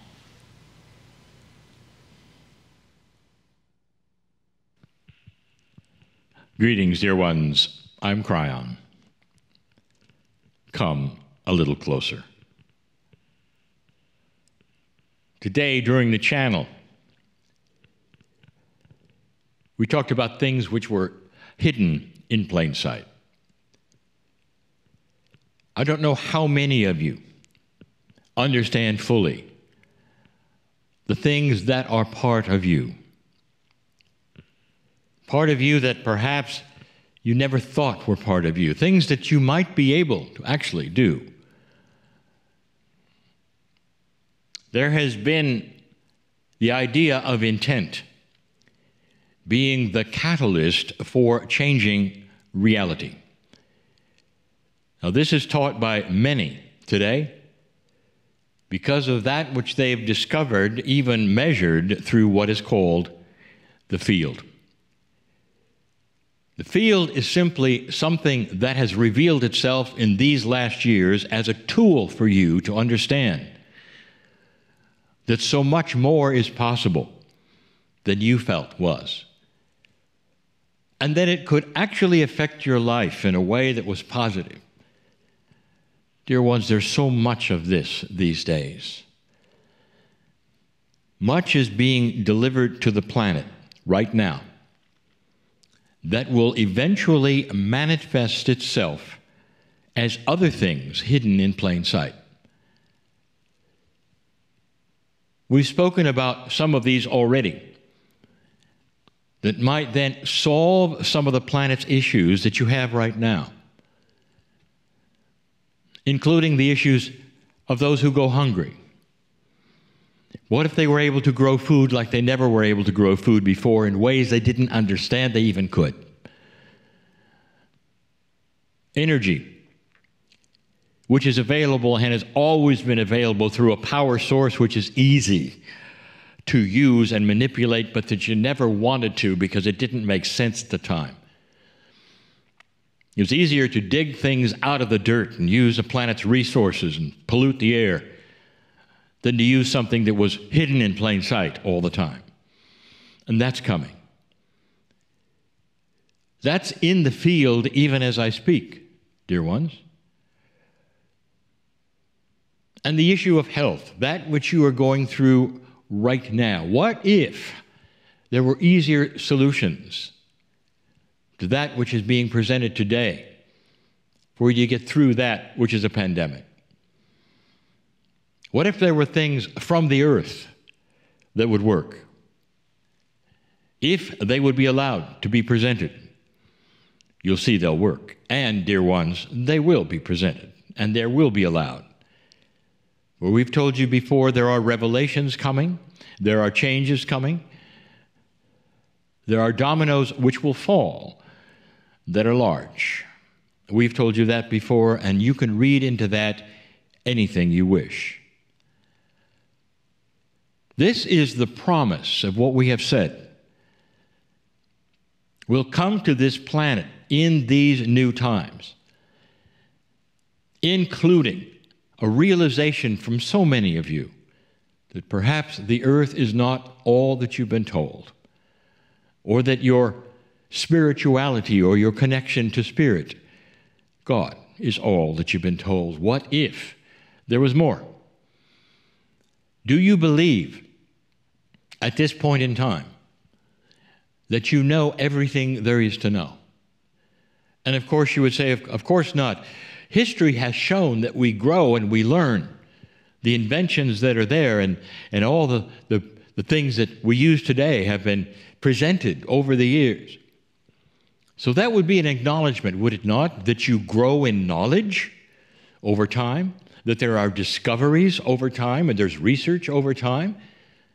A: Greetings, dear ones. I'm Kryon. Come a little closer. Today, during the channel, we talked about things which were hidden in plain sight. I don't know how many of you understand fully the things that are part of you. Part of you that perhaps you never thought were part of you. Things that you might be able to actually do. There has been the idea of intent being the catalyst for changing reality. Now, this is taught by many today because of that which they've discovered, even measured through what is called the field. The field is simply something that has revealed itself in these last years as a tool for you to understand that so much more is possible than you felt was. And that it could actually affect your life in a way that was positive. Dear ones, there's so much of this these days. Much is being delivered to the planet right now that will eventually manifest itself as other things hidden in plain sight. We've spoken about some of these already that might then solve some of the planet's issues that you have right now, including the issues of those who go hungry. What if they were able to grow food like they never were able to grow food before in ways they didn't understand they even could? Energy, which is available and has always been available through a power source which is easy to use and manipulate, but that you never wanted to because it didn't make sense at the time. It was easier to dig things out of the dirt and use the planet's resources and pollute the air than to use something that was hidden in plain sight all the time. And that's coming. That's in the field even as I speak, dear ones. And the issue of health, that which you are going through right now. What if there were easier solutions to that which is being presented today for you to get through that which is a pandemic? What if there were things from the earth that would work? If they would be allowed to be presented, you'll see they'll work. And, dear ones, they will be presented, and there will be allowed. Well, we've told you before, there are revelations coming, there are changes coming, there are dominoes which will fall that are large. We've told you that before, and you can read into that anything you wish. This is the promise of what we have said will come to this planet in these new times, including a realization from so many of you that perhaps the earth is not all that you've been told, or that your spirituality or your connection to spirit, God, is all that you've been told. What if there was more? Do you believe at this point in time that you know everything there is to know. And of course you would say, of course not. History has shown that we grow and we learn. The inventions that are there and all the things that we use today have been presented over the years. So that would be an acknowledgement, would it not, that you grow in knowledge over time, that there are discoveries over time, and there's research over time.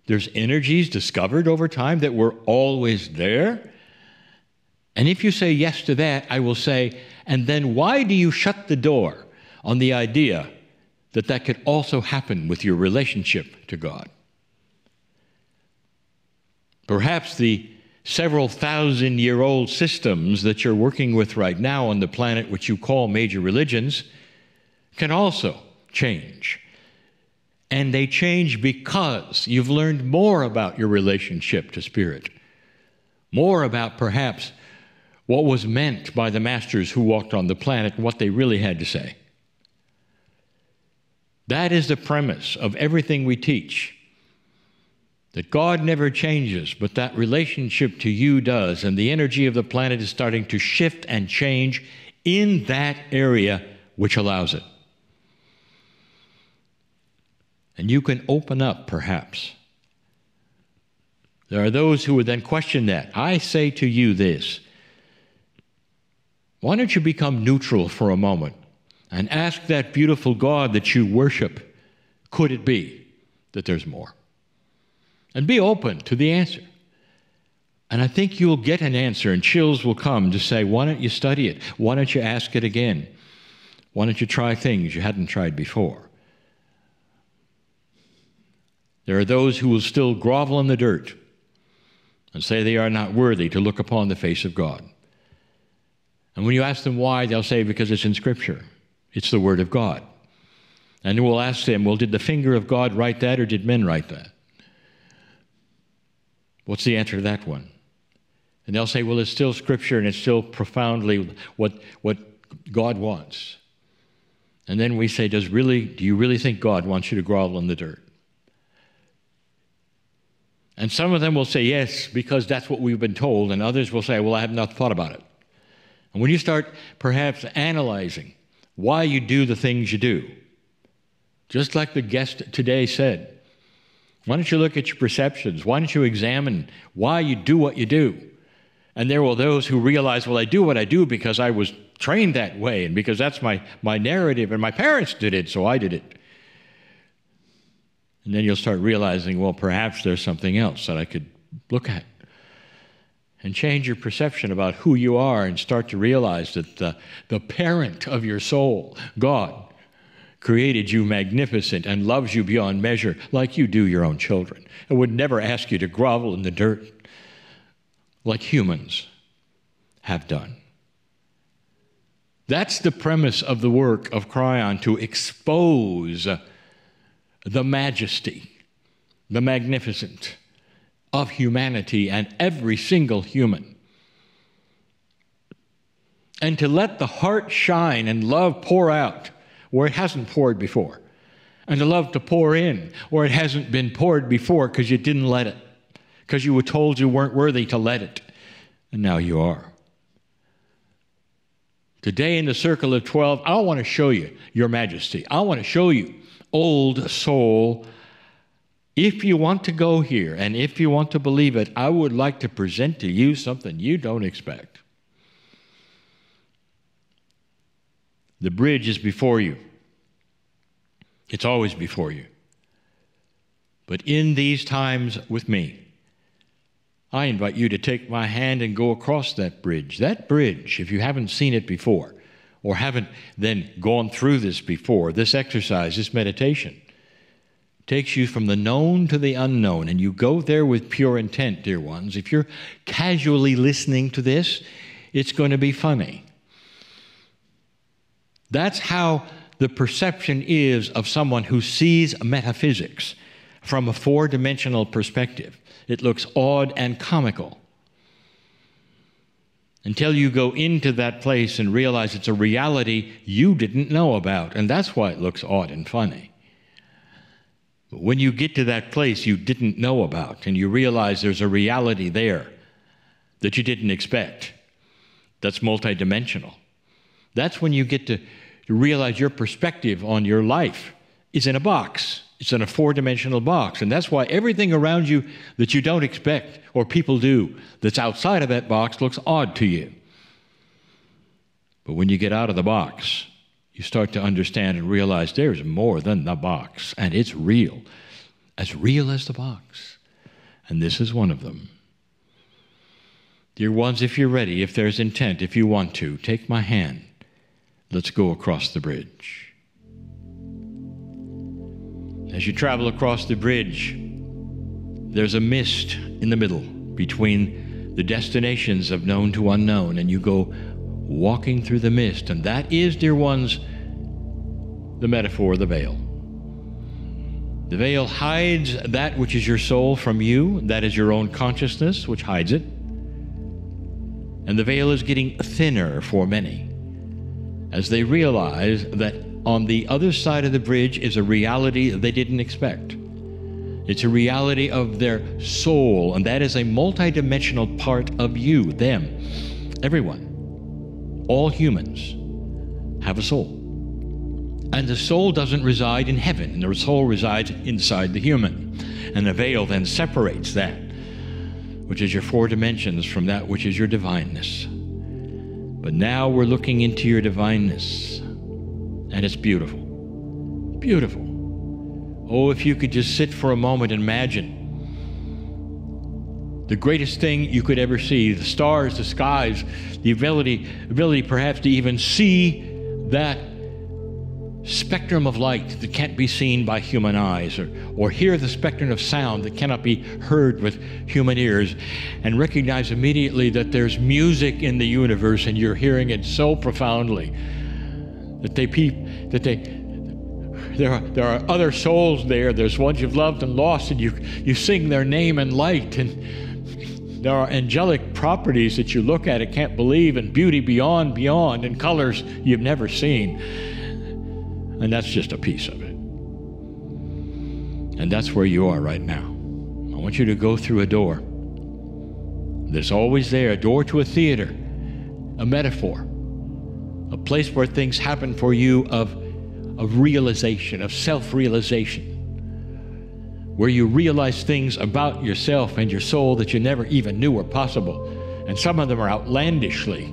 A: There's energies discovered over time that were always there. And if you say yes to that, I will say, and then why do you shut the door on the idea that that could also happen with your relationship to God? Perhaps the several thousand-year-old systems that you're working with right now on the planet, which you call major religions, can also change. And they change because you've learned more about your relationship to Spirit, more about perhaps what was meant by the masters who walked on the planet, what they really had to say. That is the premise of everything we teach, that God never changes, but that relationship to you does, and the energy of the planet is starting to shift and change in that area which allows it. And you can open up, perhaps. There are those who would then question that. I say to you this: why don't you become neutral for a moment and ask that beautiful God that you worship, could it be that there's more? And be open to the answer. And I think you'll get an answer, and chills will come to say, why don't you study it? Why don't you ask it again? Why don't you try things you hadn't tried before? There are those who will still grovel in the dirt and say they are not worthy to look upon the face of God. And when you ask them why, they'll say, because it's in Scripture. It's the Word of God. And we'll ask them, well, did the finger of God write that, or did men write that? What's the answer to that one? And they'll say, well, it's still Scripture, and it's still profoundly what God wants. And then we say, do you really think God wants you to grovel in the dirt? And some of them will say, yes, because that's what we've been told. And others will say, well, I have not thought about it. And when you start perhaps analyzing why you do the things you do, just like the guest today said, why don't you look at your perceptions? Why don't you examine why you do what you do? And there were those who realize, well, I do what I do because I was trained that way, and because that's my narrative, and my parents did it, so I did it. And then you'll start realizing, well, perhaps there's something else that I could look at. And change your perception about who you are, and start to realize that the parent of your soul, God, created you magnificent and loves you beyond measure like you do your own children, and would never ask you to grovel in the dirt like humans have done. That's the premise of the work of Kryon, to expose the majesty, the magnificence of humanity and every single human. And to let the heart shine and love pour out where it hasn't poured before. And to love to pour in where it hasn't been poured before because you didn't let it. Because you were told you weren't worthy to let it. And now you are. Today in the Circle of 12, I want to show you your majesty. I want to show you, old soul, if you want to go here and if you want to believe it, I would like to present to you something you don't expect. The bridge is before you. It's always before you. But in these times with me, I invite you to take my hand and go across that bridge. That bridge, if you haven't seen it before, or haven't then gone through this before, this exercise, this meditation, takes you from the known to the unknown, and you go there with pure intent, dear ones. If you're casually listening to this, it's going to be funny. That's how the perception is of someone who sees metaphysics from a four-dimensional perspective. It looks odd and comical until you go into that place and realize it's a reality you didn't know about, and that's why it looks odd and funny. But when you get to that place you didn't know about and you realize there's a reality there, that you didn't expect. That's multidimensional. That's when you get to realize your perspective on your life is in a box. It's in a four-dimensional box. And that's why everything around you that you don't expect or people do that's outside of that box looks odd to you. But when you get out of the box, you start to understand and realize there's more than the box, and it's real as the box. And this is one of them. Dear ones, if you're ready, if there's intent, if you want to, take my hand. Let's go across the bridge. As you travel across the bridge, there's a mist in the middle between the destinations of known to unknown, and you go walking through the mist. And that is, dear ones, the metaphor, the veil. The veil hides that which is your soul from you. That is your own consciousness, which hides it. And the veil is getting thinner for many as they realize that on the other side of the bridge is a reality they didn't expect. It's a reality of their soul, and that is a multidimensional part of you, them, everyone. All humans have a soul. And the soul doesn't reside in heaven, and the soul resides inside the human. And the veil then separates that, which is your four dimensions, from that which is your divineness. But now we're looking into your divineness, and it's beautiful. Beautiful. Oh, if you could just sit for a moment and imagine the greatest thing you could ever see, the stars, the skies, the ability perhaps to even see that spectrum of light that can't be seen by human eyes, or hear the spectrum of sound that cannot be heard with human ears, and recognize immediately that there's music in the universe and you're hearing it so profoundly that there are other souls there. There's ones you've loved and lost, and you sing their name in light, and there are angelic properties that you look at and can't believe, and beauty beyond, and colors you've never seen. And that's just a piece of it. And that's where you are right now. I want you to go through a door. There's always there, a door to a theater, a metaphor, a place where things happen for you of realization, of self-realization, where you realize things about yourself and your soul that you never even knew were possible. And some of them are outlandishly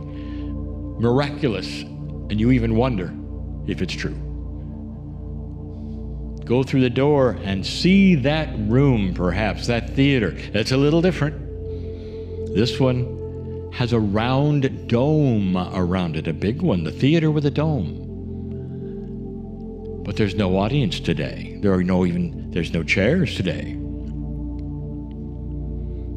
A: miraculous, and you even wonder if it's true. Go through the door and see that room, perhaps, that theater. That's a little different. This one has a round dome around it, a big one, the theater with a dome. But there's no audience today. There's no chairs today.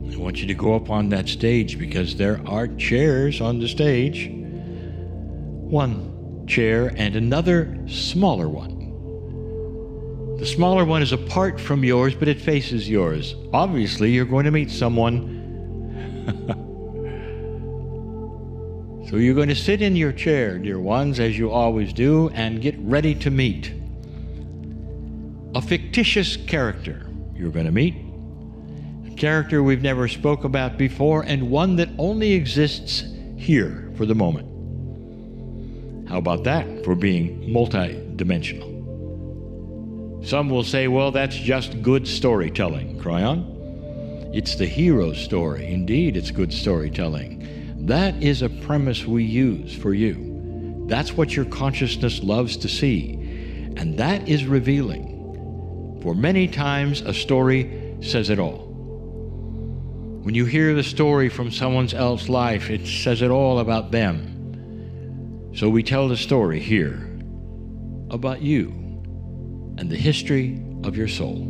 A: I want you to go up on that stage, because there are chairs on the stage. One chair and another smaller one. The smaller one is apart from yours, but it faces yours. Obviously, you're going to meet someone. So you're going to sit in your chair, dear ones, as you always do, and get ready to meet a fictitious character. You're going to meet a character we've never spoke about before, and one that only exists here for the moment. How about that for being multidimensional? Some will say, well, that's just good storytelling, Kryon. It's the hero's story. Indeed, it's good storytelling. That is a premise we use for you. That's what your consciousness loves to see. And that is revealing. For many times, a story says it all. When you hear the story from someone else's life, it says it all about them. So we tell the story here about you and the history of your soul.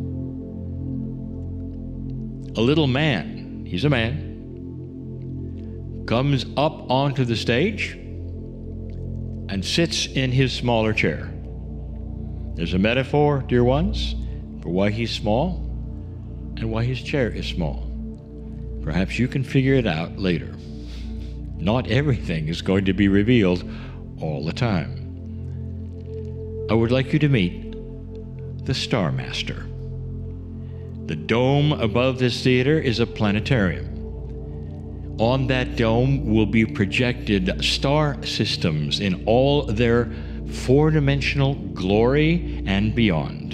A: A little man, he's a man, comes up onto the stage and sits in his smaller chair. There's a metaphor, dear ones, for why he's small and why his chair is small. Perhaps you can figure it out later. Not everything is going to be revealed all the time. I would like you to meet the Star Master. The dome above this theater is a planetarium. On that dome will be projected star systems in all their four-dimensional glory and beyond.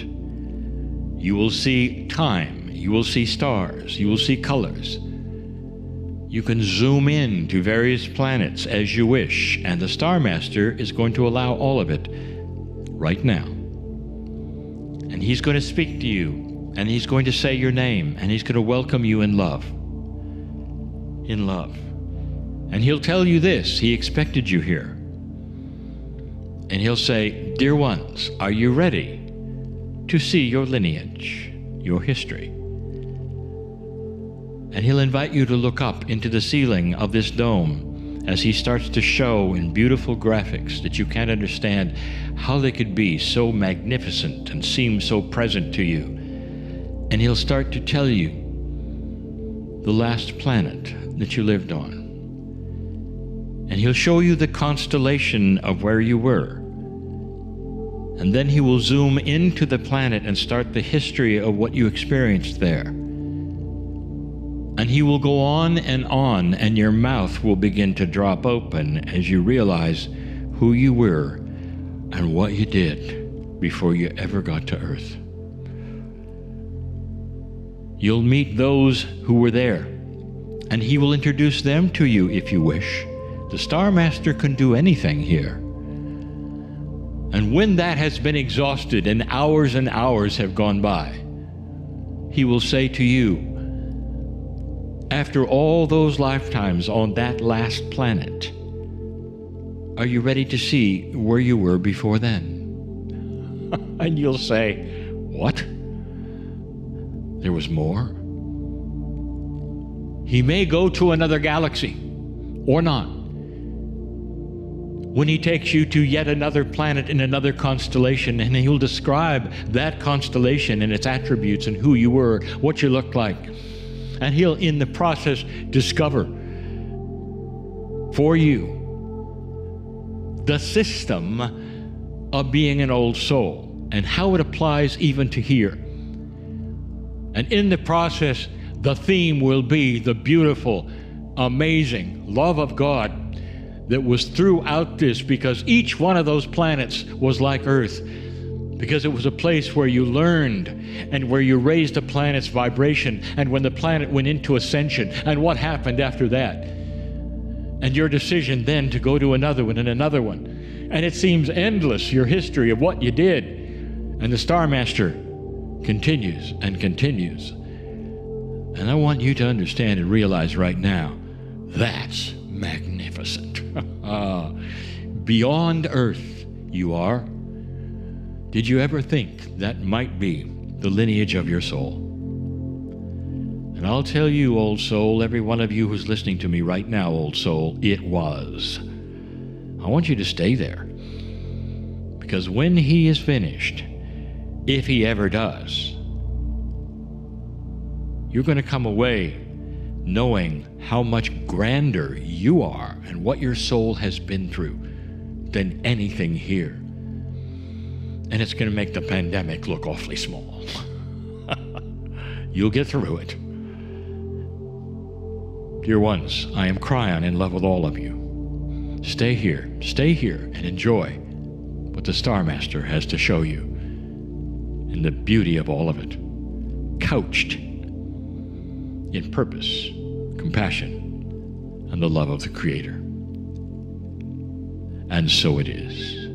A: You will see time, you will see stars, you will see colors. You can zoom in to various planets as you wish, and the Star Master is going to allow all of it right now. And he's going to speak to you, and he's going to say your name, and he's going to welcome you in love. In love. And he'll tell you this: he expected you here. And he'll say, dear ones, are you ready to see your lineage, your history? And he'll invite you to look up into the ceiling of this dome as he starts to show in beautiful graphics that you can't understand how they could be so magnificent and seem so present to you. And he'll start to tell you the last planet that you lived on. And he'll show you the constellation of where you were. And then he will zoom into the planet and start the history of what you experienced there. And he will go on, and your mouth will begin to drop open as you realize who you were and what you did before you ever got to Earth. You'll meet those who were there, and he will introduce them to you if you wish. The Star Master can do anything here. And when that has been exhausted and hours have gone by, he will say to you, after all those lifetimes on that last planet, are you ready to see where you were before then? And you'll say, what? There was more? He may go to another galaxy, or not. When he takes you to yet another planet in another constellation, and he'll describe that constellation and its attributes and who you were, what you looked like. And he'll, in the process, discover for you the system of being an old soul and how it applies even to here. And in the process, the theme will be the beautiful, amazing love of God that was throughout this, because each one of those planets was like Earth. Because it was a place where you learned and where you raised a planet's vibration, and when the planet went into ascension, and what happened after that. And your decision then to go to another one and another one. And it seems endless, your history of what you did. And the Star Master continues and continues. And I want you to understand and realize right now, that's magnificent. Beyond Earth you are. Did you ever think that might be the lineage of your soul? And I'll tell you, old soul, every one of you who's listening to me right now, old soul, it was. I want you to stay there. Because when he is finished, if he ever does, you're going to come away knowing how much grander you are and what your soul has been through than anything here. And it's going to make the pandemic look awfully small. You'll get through it. Dear ones, I am Kryon, in love with all of you. Stay here and enjoy what the Star Master has to show you and the beauty of all of it, couched in purpose, compassion, and the love of the Creator. And so it is.